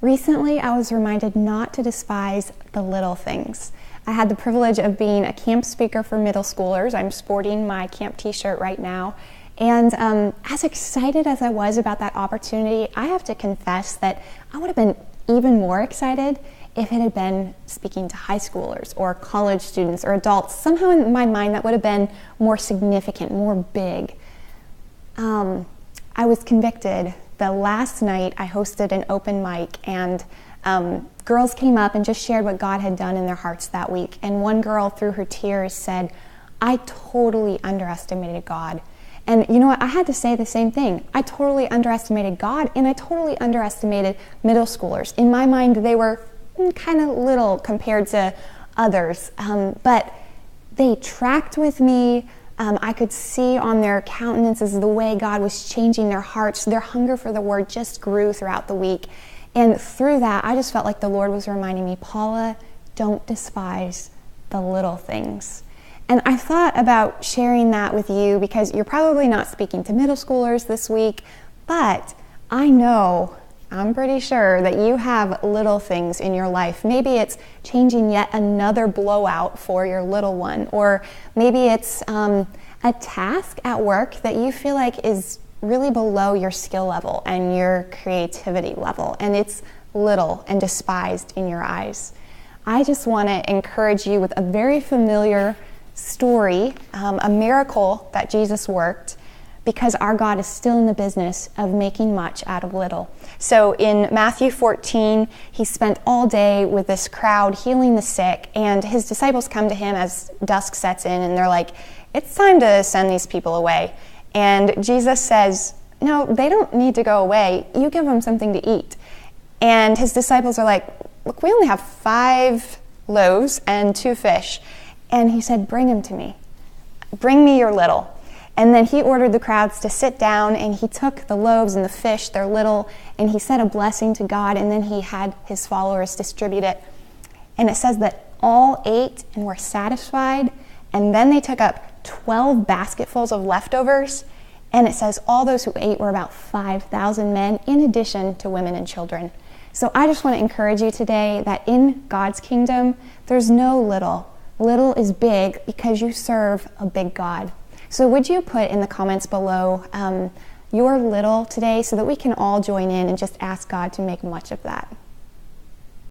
Recently, I was reminded not to despise the little things. I had the privilege of being a camp speaker for middle schoolers. I'm sporting my camp t-shirt right now. And as excited as I was about that opportunity, I have to confess that I would have been even more excited if it had been speaking to high schoolers or college students or adults. Somehow in my mind that would have been more significant, more big. I was convicted. The last night I hosted an open mic, and girls came up and just shared what God had done in their hearts that week. And one girl, through her tears, said, "I totally underestimated God." And you know what? I had to say the same thing. I totally underestimated God, and I totally underestimated middle schoolers. In my mind, they were kind of little compared to others, but they tracked with me. I could see on their countenances the way God was changing their hearts. Their hunger for the word just grew throughout the week. And through that, I just felt like the Lord was reminding me, Paula, don't despise the little things. And I thought about sharing that with you because you're probably not speaking to middle schoolers this week, but I'm pretty sure that you have little things in your life. Maybe it's changing yet another blowout for your little one, or maybe it's a task at work that you feel like is really below your skill level and your creativity level, and it's little and despised in your eyes. I just want to encourage you with a very familiar story, a miracle that Jesus worked, because our God is still in the business of making much out of little. So in Matthew 14, he spent all day with this crowd healing the sick, and his disciples come to him as dusk sets in, and they're like, it's time to send these people away. And Jesus says, no, they don't need to go away. You give them something to eat. And his disciples are like, look, we only have 5 loaves and 2 fish. And he said, bring them to me. Bring me your little. And then he ordered the crowds to sit down, and he took the loaves and the fish, they're little, and he said a blessing to God, and then he had his followers distribute it. And it says that all ate and were satisfied, and then they took up 12 basketfuls of leftovers, and it says all those who ate were about 5,000 men, in addition to women and children. So I just want to encourage you today that in God's kingdom, there's no little. Little is big because you serve a big God. So would you put in the comments below your little today so that we can all join in and just ask God to make much of that?